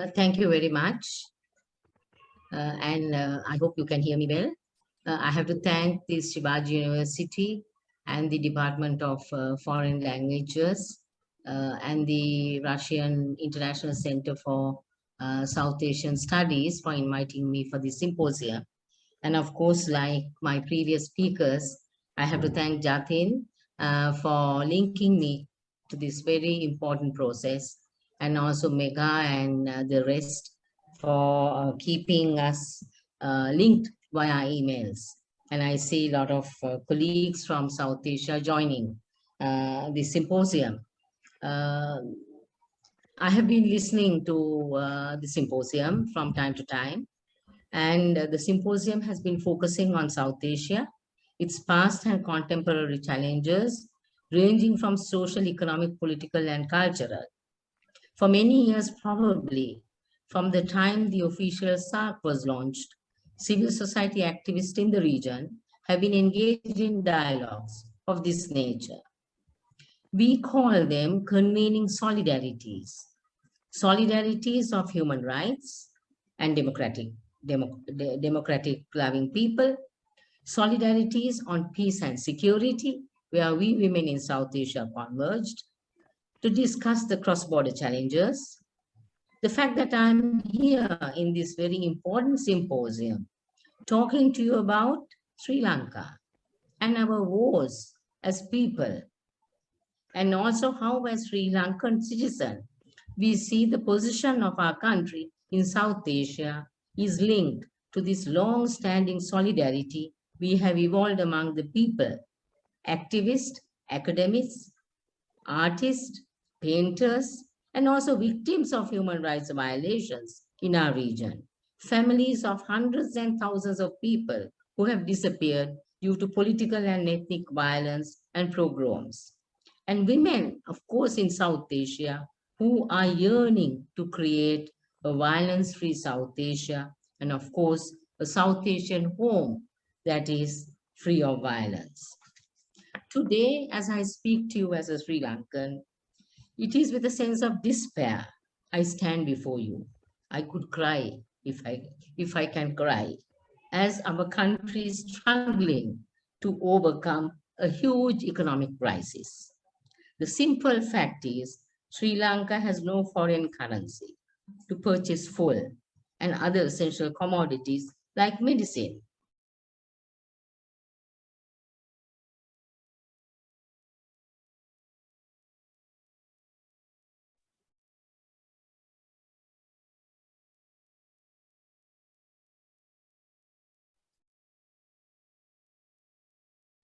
Thank you very much. I hope you can hear me well. I have to thank the Shivaji University and the Department of Foreign Languages and the Russian International Center for South Asian Studies for inviting me for this symposium. And of course, like my previous speakers, I have to thank Jatin for linking me to this very important process, and also Mega and the rest for keeping us linked via emails. And I see a lot of colleagues from South Asia joining the symposium. I have been listening to the symposium from time to time, and the symposium has been focusing on South Asia, its past and contemporary challenges, ranging from social, economic, political, and cultural. For many years, probably, from the time the official SARC was launched, civil society activists in the region have been engaged in dialogues of this nature. We call them convening solidarities, solidarities of human rights and democratic loving people, solidarities on peace and security, where we women in South Asia converged to discuss the cross-border challenges. The fact that I'm here in this very important symposium talking to you about Sri Lanka and our wars as people, and also how as Sri Lankan citizen, we see the position of our country in South Asia is linked to this long-standing solidarity we have evolved among the people, activists, academics, artists, painters, and also victims of human rights violations in our region. Families of hundreds and thousands of people who have disappeared due to political and ethnic violence and pogroms. And women, of course, in South Asia, who are yearning to create a violence-free South Asia, and of course, a South Asian home that is free of violence. Today, as I speak to you as a Sri Lankan, it is with a sense of despair I stand before you. I could cry if I can cry, as our country is struggling to overcome a huge economic crisis. The simple fact is, Sri Lanka has no foreign currency to purchase fuel and other essential commodities like medicine.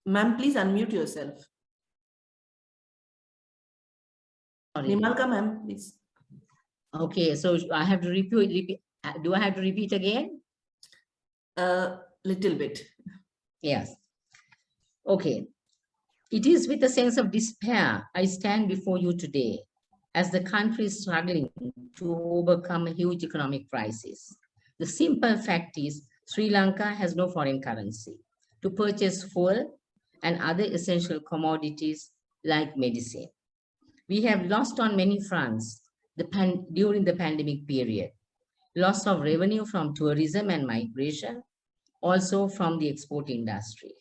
Ma'am, please unmute yourself. Sorry. Nimalka, ma'am, please. Okay, so I have to repeat. Do I have to repeat again? Little bit. Yes. Okay. It is with a sense of despair I stand before you today as the country is struggling to overcome a huge economic crisis. The simple fact is Sri Lanka has no foreign currency to purchase fuel and other essential commodities like medicine. We have lost on many fronts during the pandemic period. Loss of revenue from tourism and migration, also from the export industry.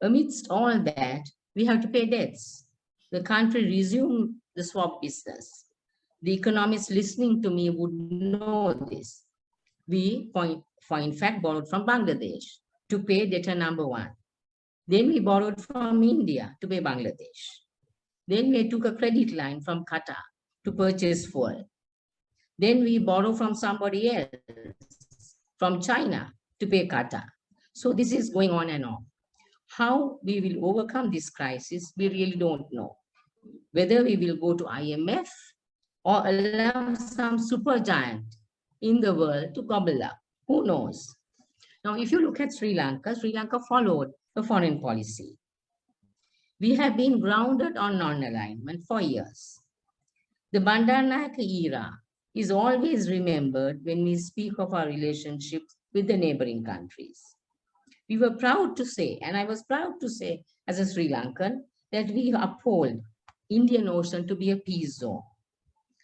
Amidst all that, we have to pay debts. The country resumed the swap business. The economists listening to me would know this. We, in fact, borrowed from Bangladesh to pay debtor number one. Then we borrowed from India to pay Bangladesh. Then we took a credit line from Qatar to purchase fuel. Then we borrow from somebody else, from China, to pay Qatar. So this is going on and on. How we will overcome this crisis, we really don't know. Whether we will go to IMF or allow some super giant in the world to gobble up, who knows? Now, if you look at Sri Lanka followed a foreign policy. We have been grounded on non-alignment for years. The Bandaranaike era is always remembered when we speak of our relationships with the neighboring countries. We were proud to say, and I was proud to say as a Sri Lankan, that we uphold Indian Ocean to be a peace zone.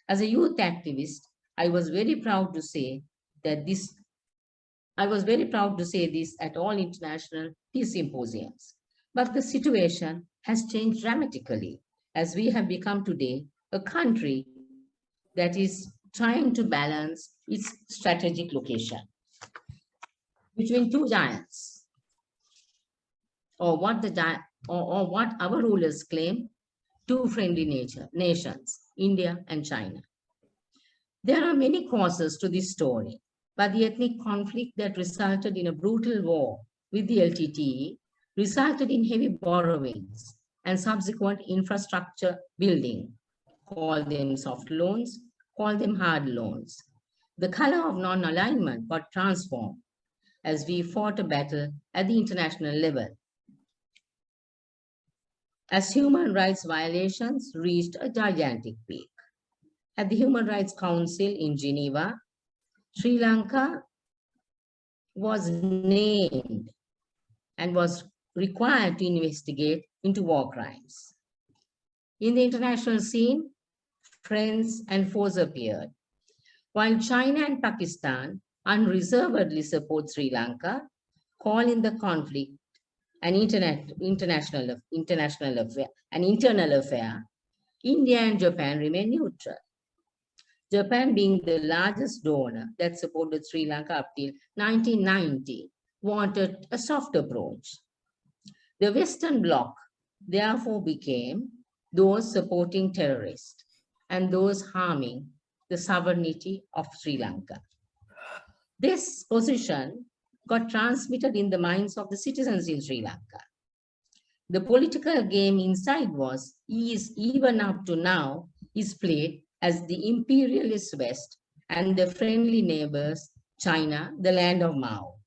As a youth activist, I was very proud to say that this I was very proud to say this at all international peace symposiums. But the situation has changed dramatically as we have become today a country that is trying to balance its strategic location between two giants, or what our rulers claim, two friendly nations, India and China. There are many causes to this story, but the ethnic conflict that resulted in a brutal war with the LTTE resulted in heavy borrowings and subsequent infrastructure building. Call them soft loans, call them hard loans. The color of non-alignment got transformed as we fought a battle at the international level. As human rights violations reached a gigantic peak. At the Human Rights Council in Geneva, Sri Lanka was named and was required to investigate into war crimes. In the international scene, friends and foes appeared. While China and Pakistan unreservedly support Sri Lanka, call in the conflict an international affair, India and Japan remain neutral. Japan, being the largest donor that supported Sri Lanka up till 1990, wanted a soft approach. The Western Bloc therefore became those supporting terrorists and those harming the sovereignty of Sri Lanka. This position got transmitted in the minds of the citizens in Sri Lanka. The political game inside is even up to now, is played as the imperialist West and the friendly neighbors, China, the land of Mao.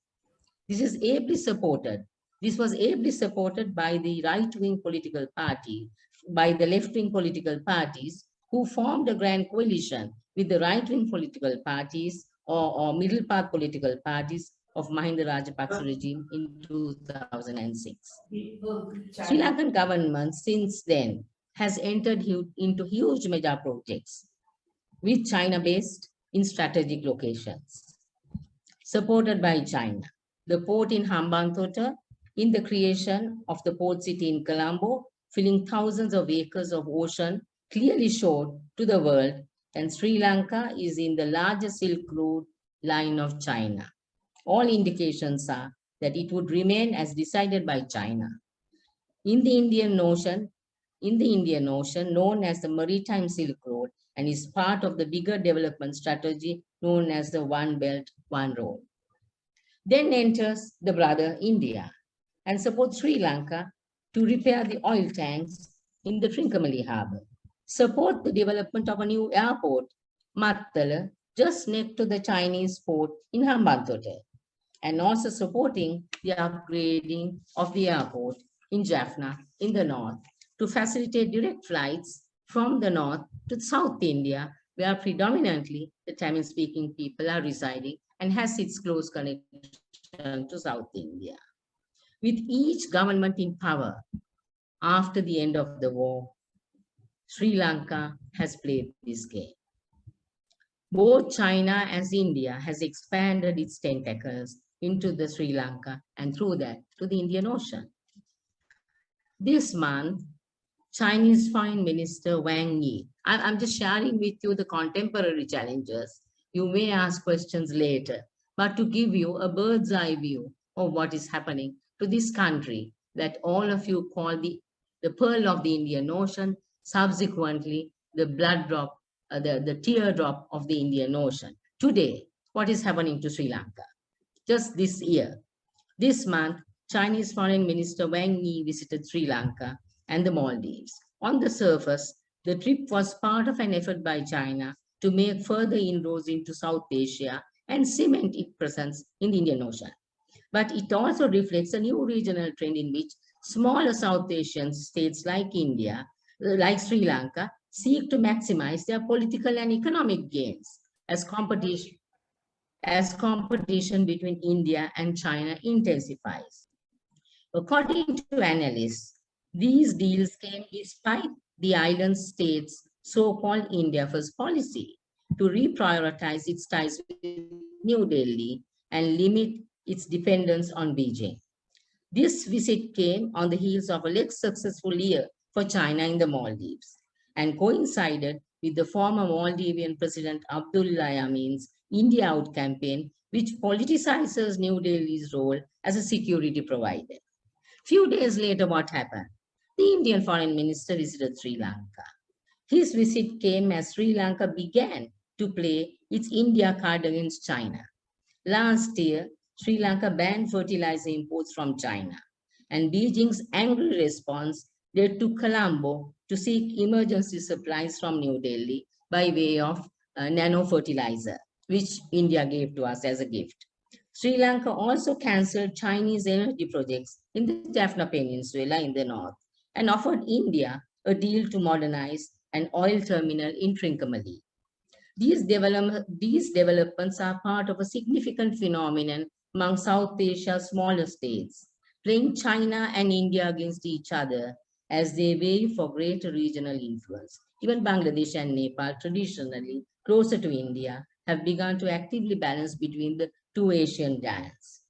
This was ably supported by the right-wing political party, by the left-wing political parties who formed a grand coalition with the right-wing political parties or middle path political parties of Mahinda Rajapaksa regime in 2006. Sri Lankan government since then has entered into huge mega projects with China based in strategic locations, supported by China. The port in Hambantota, in the creation of the port city in Colombo, filling thousands of acres of ocean, clearly showed to the world that Sri Lanka is in the largest Silk Road line of China. All indications are that it would remain as decided by China. In the Indian Ocean, known as the Maritime Silk Road, and is part of the bigger development strategy known as the One Belt, One Road. Then enters the brother India and supports Sri Lanka to repair the oil tanks in the Trincomalee Harbour, support the development of a new airport, Mattala, just next to the Chinese port in Hambantota, and also supporting the upgrading of the airport in Jaffna in the north to facilitate direct flights from the north to South India, where predominantly the Tamil-speaking people are residing and has its close connection to South India. With each government in power after the end of the war, Sri Lanka has played this game. Both China and India has expanded its tentacles into the Sri Lanka and through that to the Indian Ocean. This month, Chinese Foreign Minister Wang Yi, I'm just sharing with you the contemporary challenges. You may ask questions later, but to give you a bird's eye view of what is happening to this country that all of you call the pearl of the Indian Ocean, subsequently the blood drop, the teardrop of the Indian Ocean. Today, what is happening to Sri Lanka? Just this year, this month, Chinese Foreign Minister Wang Yi visited Sri Lanka and the Maldives. On the surface, the trip was part of an effort by China to make further inroads into South Asia and cement its presence in the Indian Ocean. But it also reflects a new regional trend in which smaller South Asian states like India, like Sri Lanka, seek to maximize their political and economic gains as competition between India and China intensifies. According to analysts, these deals came despite the island states' so-called India First policy, to reprioritize its ties with New Delhi and limit its dependence on Beijing. This visit came on the heels of a less successful year for China in the Maldives and coincided with the former Maldivian President Abdullah Yamin's India Out campaign, which politicizes New Delhi's role as a security provider. Few days later, what happened? The Indian foreign minister visited Sri Lanka. His visit came as Sri Lanka began to play its India card against China. Last year, Sri Lanka banned fertilizer imports from China, and Beijing's angry response led to Colombo to seek emergency supplies from New Delhi by way of nano fertilizer, which India gave to us as a gift. Sri Lanka also cancelled Chinese energy projects in the Jaffna Peninsula in the north and offered India a deal to modernize an oil terminal in Trincomalee. These developments are part of a significant phenomenon among South Asia's smaller states, playing China and India against each other as they vie for greater regional influence. Even Bangladesh and Nepal, traditionally closer to India, have begun to actively balance between the two Asian giants.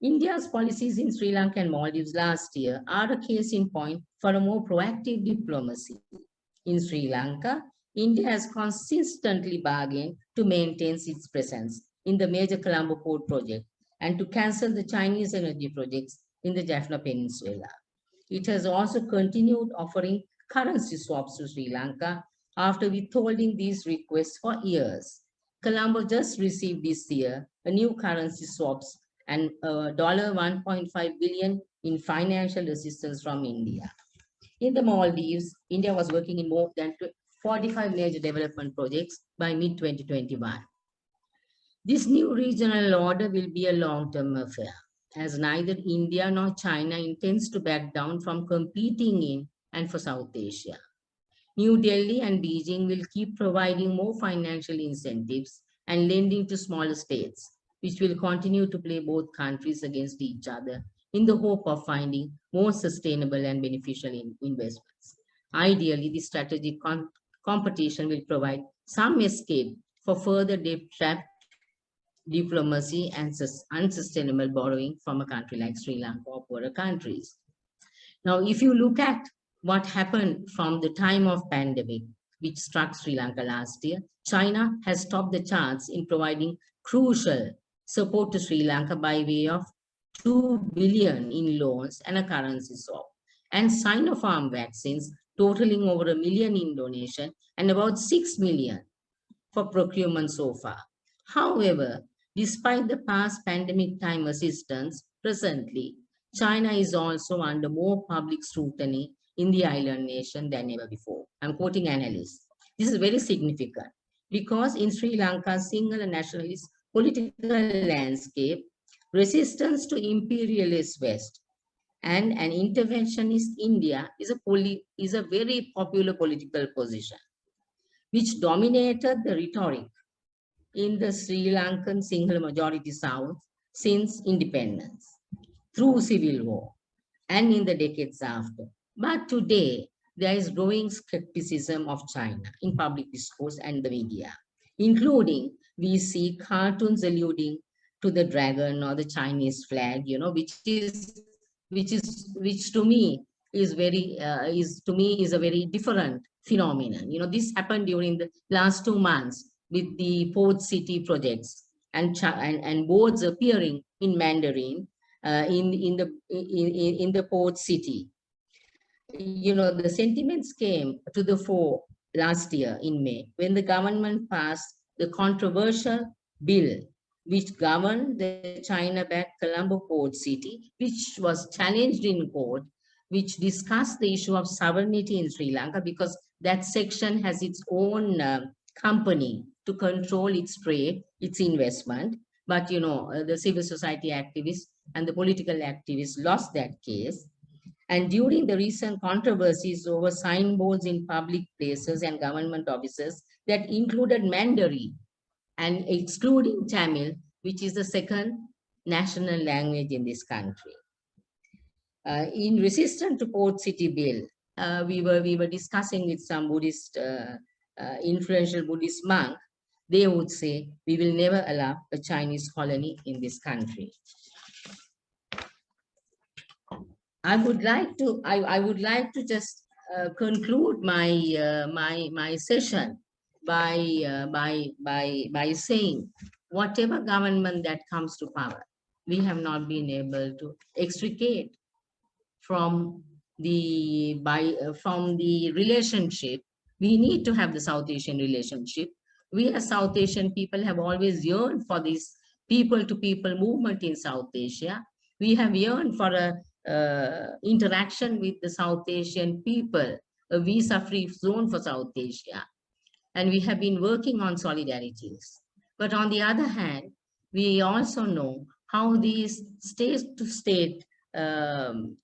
India's policies in Sri Lanka and Maldives last year are a case in point for a more proactive diplomacy. In Sri Lanka, India has consistently bargained to maintain its presence in the major Colombo port project and to cancel the Chinese energy projects in the Jaffna Peninsula. It has also continued offering currency swaps to Sri Lanka after withholding these requests for years. Colombo just received this year a new currency swaps and $1.5 billion in financial assistance from India. In the Maldives, India was working in more than 45 major development projects by mid-2021. This new regional order will be a long-term affair, as neither India nor China intends to back down from competing in and for South Asia. New Delhi and Beijing will keep providing more financial incentives and lending to smaller states, which will continue to play both countries against each other in the hope of finding more sustainable and beneficial investments. Ideally, this strategic competition will provide some escape for further debt trap diplomacy and unsustainable borrowing from a country like Sri Lanka or poorer countries. Now, if you look at what happened from the time of pandemic, which struck Sri Lanka last year, China has topped the charts in providing crucial support to Sri Lanka by way of 2 billion in loans and a currency swap, and Sinopharm vaccines totaling over 1 million in donation and about 6 million for procurement so far. However, despite the past pandemic time assistance, presently, China is also under more public scrutiny in the island nation than ever before. I'm quoting analysts. This is very significant because in Sri Lanka's single nationalist political landscape, resistance to imperialist West and an interventionist India is a very popular political position, which dominated the rhetoric in the Sri Lankan single majority South since independence, through civil war, and in the decades after. But today, there is growing skepticism of China in public discourse and the media, including we see cartoons alluding to the dragon or the Chinese flag, which to me is a very different phenomenon. This happened during the last 2 months with the port city projects and boards appearing in Mandarin in the port city. The sentiments came to the fore last year in May when the government passed the controversial bill which governed the China-backed Colombo port city, which was challenged in court, which discussed the issue of sovereignty in Sri Lanka because that section has its own company to control its trade, its investment. But, the civil society activists and the political activists lost that case. And during the recent controversies over signboards in public places and government offices that included Mandarin and excluding Tamil, which is the second national language in this country. In resistance to Port City Bill, we were discussing with some Buddhist influential Buddhist monk, they would say, we will never allow a Chinese colony in this country. I would like to just conclude my session by saying, whatever government that comes to power, we have not been able to extricate from from the relationship. We need to have the South Asian relationship. We as South Asian people have always yearned for this people to people movement in South Asia. We have yearned for a interaction with the South Asian people, a visa-free zone for South Asia. And we have been working on solidarities. But on the other hand, we also know how these state-to-state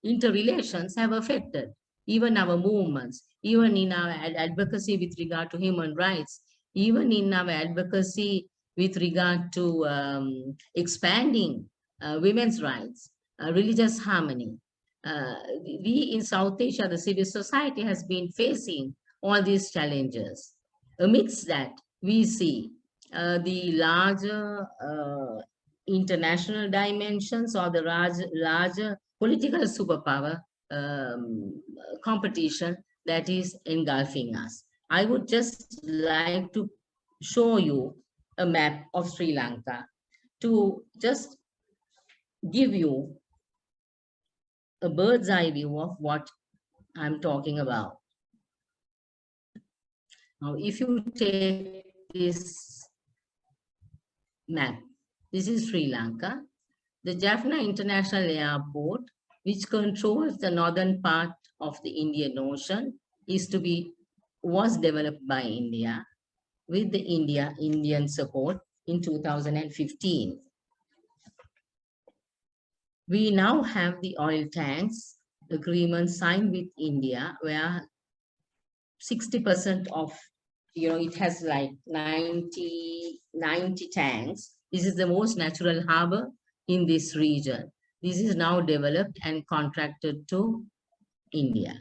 interrelations have affected even our movements, even in our advocacy with regard to human rights, even in our advocacy with regard to expanding women's rights, religious harmony. We in South Asia, the civil society has been facing all these challenges. Amidst that, we see the larger international dimensions or the larger political superpower competition that is engulfing us. I would just like to show you a map of Sri Lanka to just give you a bird's eye view of what I'm talking about. Now, if you take this map, this is Sri Lanka. The Jaffna International Airport, which controls the northern part of the Indian Ocean, was developed by India with the Indian support in 2015. We now have the oil tanks agreement signed with India, where 60% of, it has like 90 tanks. This is the most natural harbor in this region. This is now developed and contracted to India.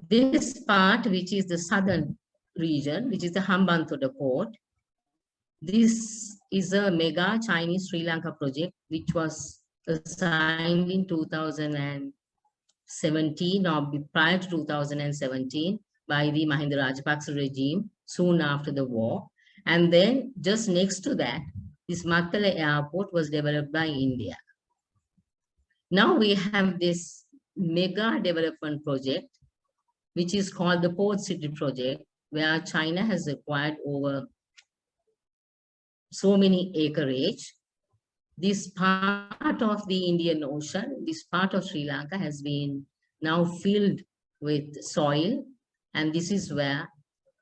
This part, which is the southern region, which is the Hambantota port, this is a mega Chinese Sri Lanka project, which was signed in 2017 or prior to 2017 by the Mahinda Rajapaksa regime soon after the war. And then just next to that, this Mattala airport was developed by India. Now we have this mega development project, which is called the Port City project, where China has acquired over so many acreage. This part of the Indian Ocean, this part of Sri Lanka has been now filled with soil, and this is where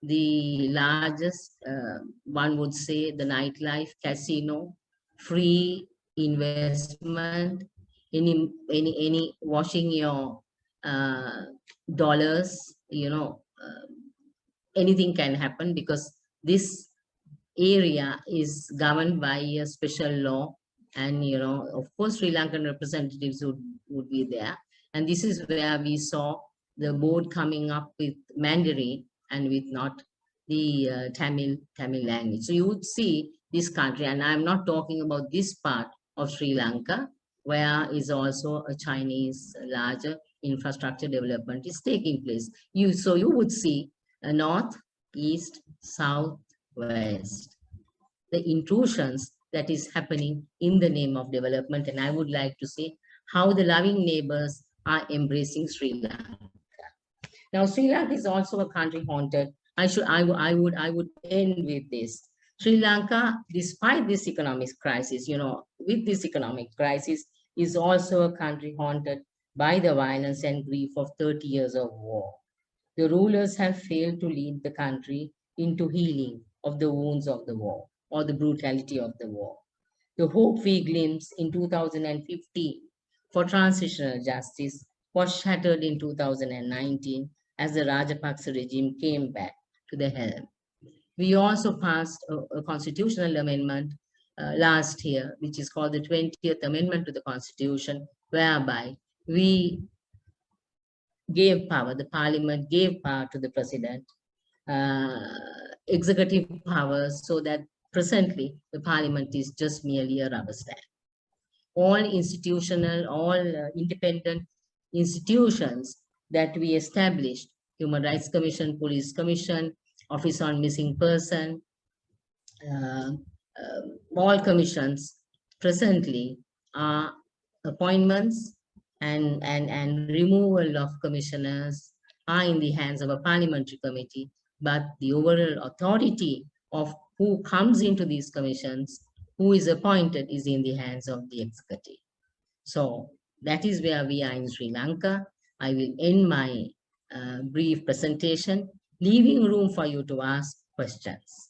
the largest, one would say, the nightlife, casino, free investment, any washing your dollars, anything can happen, because this area is governed by a special law. And, of course, Sri Lankan representatives would be there. And this is where we saw the board coming up with Mandarin and with not the Tamil language. So you would see this country, and I'm not talking about this part of Sri Lanka, where is also a Chinese larger infrastructure development is taking place. So you would see a north, east, south, west, the intrusions that is happening in the name of development. And I would like to say how the loving neighbors are embracing Sri Lanka. Now, Sri Lanka is also a country haunted. I would end with this. Sri Lanka, despite this economic crisis, with this economic crisis, is also a country haunted by the violence and grief of 30 years of war. The rulers have failed to lead the country into healing of the wounds of the war or the brutality of the war. The hope we glimpsed in 2015 for transitional justice was shattered in 2019 as the Rajapaksa regime came back to the helm. We also passed a constitutional amendment last year, which is called the 20th Amendment to the Constitution, whereby we gave power, the parliament gave power to the president, uh, executive powers, so that presently the parliament is just merely a rubber stamp. All institutional, all independent institutions that we established, Human Rights Commission, Police Commission, Office on Missing Person, uh, all commissions presently are appointments and removal of commissioners are in the hands of a parliamentary committee, but the overall authority of who comes into these commissions, who is appointed, is in the hands of the executive. So that is where we are in Sri Lanka. I will end my brief presentation, leaving room for you to ask questions.